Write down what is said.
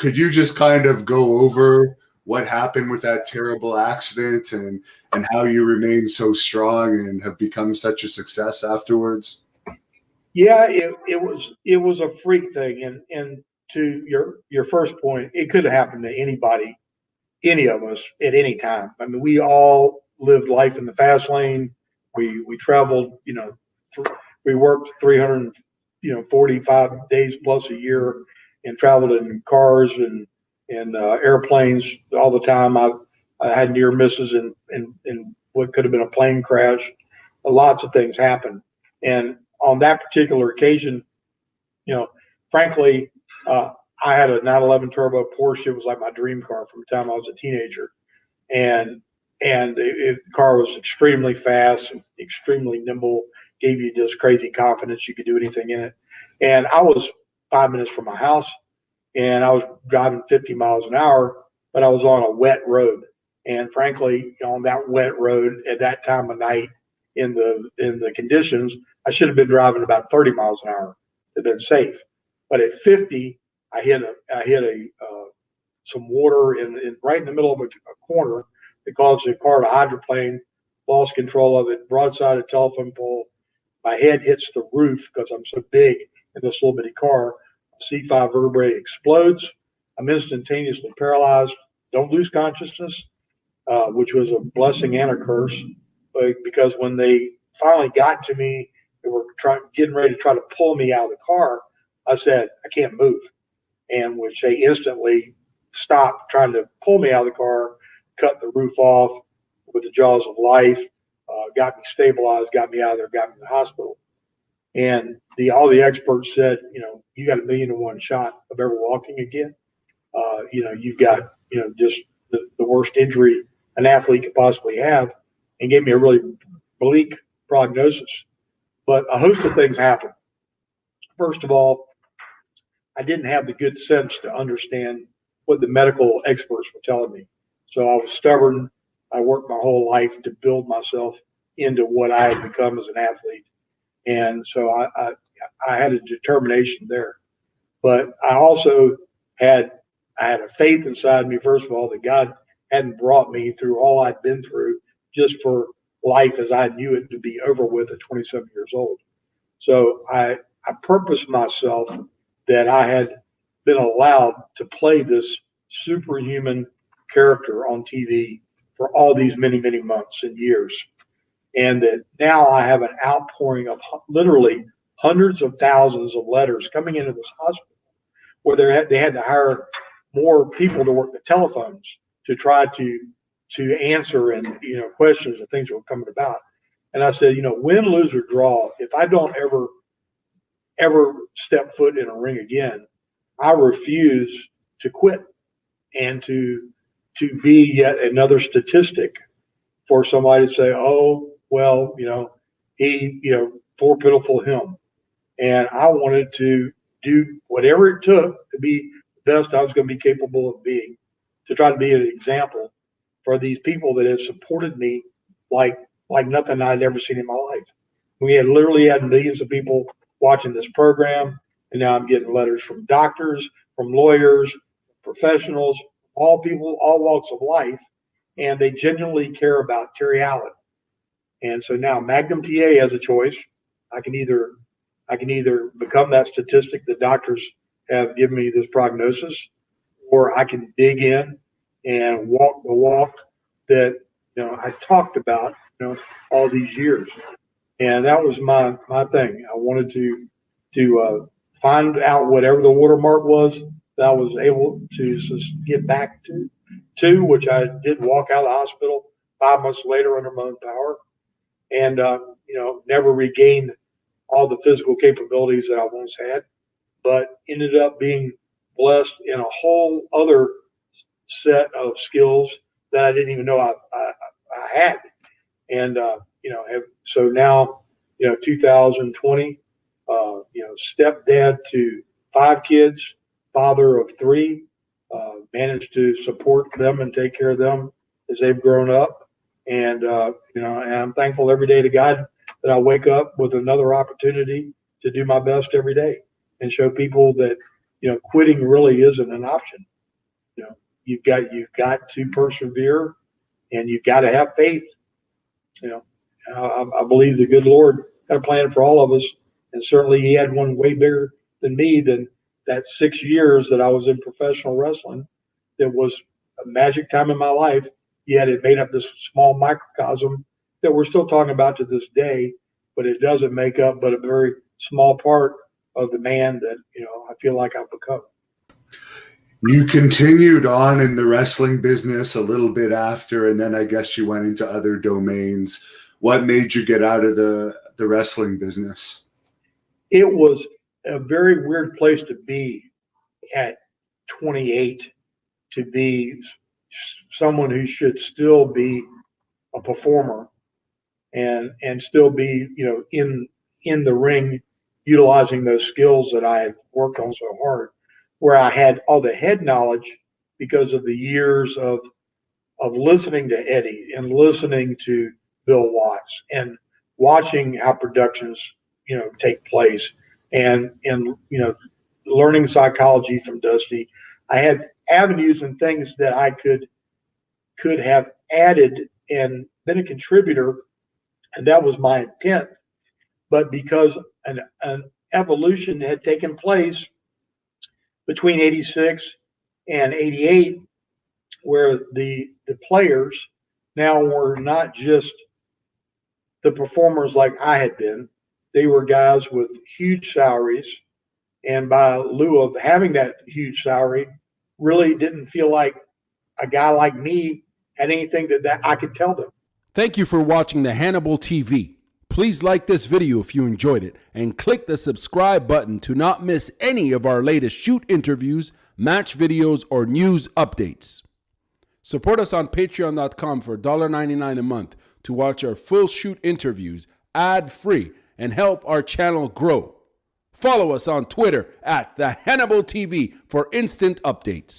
could you just kind of go over what happened with that terrible accident and how you remained so strong and have become such a success afterwards? Yeah, it was a freak thing, and to your first point, it could have happened to anybody, any of us at any time. I mean, we all lived life in the fast lane. We traveled, we worked 300, 45 days plus a year, and traveled in cars and airplanes all the time. I had near misses in what could have been a plane crash. Lots of things happened, and on that particular occasion, you know, frankly, I had a 911 Turbo Porsche. It was like my dream car from the time I was a teenager, and the car was extremely fast, extremely nimble, gave you this crazy confidence you could do anything in it. And I was 5 minutes from my house, and I was driving 50 miles an hour, but I was on a wet road. And frankly, on that wet road at that time of night, in the conditions, I should have been driving about 30 miles an hour to have been safe. But at 50, I hit some water in right in the middle of a corner that caused the car to hydroplane, lost control of it, broadside a telephone pole. My head hits the roof because I'm so big in this little bitty car. C5 vertebrae explodes. I'm instantaneously paralyzed. Don't lose consciousness, which was a blessing and a curse, because when they finally got to me, they were getting ready to try to pull me out of the car. I said, I can't move. And which they instantly stopped trying to pull me out of the car, cut the roof off with the jaws of life, got me stabilized, got me out of there, got me to the hospital. And all the experts said, you got 1,000,000 to 1 shot of ever walking again. You've got, just the worst injury an athlete could possibly have, and gave me a really bleak prognosis. But a host of things happened. First of all, I didn't have the good sense to understand what the medical experts were telling me. So I was stubborn. I worked my whole life to build myself into what I had become as an athlete. And so I had a determination there. But I also had a faith inside me, first of all, that God hadn't brought me through all I'd been through just for life as I knew it to be over with at 27 years old. So I purposed myself that I had been allowed to play this superhuman character on TV for all these many, many months and years. And that now I have an outpouring of literally hundreds of thousands of letters coming into this hospital where they had to hire more people to work the telephones to try to answer and questions and things that were coming about. And I said, win, lose, or draw, if I don't ever step foot in a ring again, I refuse to quit and to be yet another statistic for somebody to say, oh, well, poor pitiful him. And I wanted to do whatever it took to be the best I was going to be capable of being, to try to be an example for these people that have supported me like nothing I'd ever seen in my life. We had literally had millions of people watching this program, and now I'm getting letters from doctors, from lawyers, professionals, all people, all walks of life, and they genuinely care about Terry Allen. And so now Magnum T.A. has a choice. I can either become that statistic that doctors have given me this prognosis, or I can dig in and walk the walk that I talked about all these years. And that was my thing. I wanted to find out whatever the watermark was that I was able to get back to, which I did walk out of the hospital 5 months later under my own power, and never regained all the physical capabilities that I once had, but ended up being blessed in a whole other set of skills that I didn't even know I had. And so now 2020, stepdad to 5 kids, father of 3, managed to support them and take care of them as they've grown up. And and I'm thankful every day to God that I wake up with another opportunity to do my best every day and show people that quitting really isn't an option. You know, you've got to persevere, and you've got to have faith. You know, I believe the good Lord had a plan for all of us, and certainly He had one way bigger than me. Than that 6 years that I was in professional wrestling, that was a magic time in my life. Yet it made up this small microcosm that we're still talking about to this day, but it doesn't make up but a very small part of the man that, I feel like I've become. You continued on in the wrestling business a little bit after, and then I guess you went into other domains. What made you get out of the wrestling business? It was a very weird place to be at 28, to be someone who should still be a performer and still be, in the ring, utilizing those skills that I had worked on so hard, where I had all the head knowledge because of the years of listening to Eddie and listening to Bill Watts and watching how productions, take place, and learning psychology from Dusty. I had avenues and things that I could have added and been a contributor, and that was my intent. But because an evolution had taken place between 86 and 88, where the players now were not just the performers like I had been. They were guys with huge salaries, and by lieu of having that huge salary, really didn't feel like a guy like me had anything that I could tell them. Thank you for watching the Hannibal TV. Please like this video if you enjoyed it, and click the subscribe button to not miss any of our latest shoot interviews, match videos, or news updates. Support us on patreon.com for $1.99 a month to watch our full shoot interviews ad-free and help our channel grow. Follow us on Twitter at the Hannibal TV for instant updates.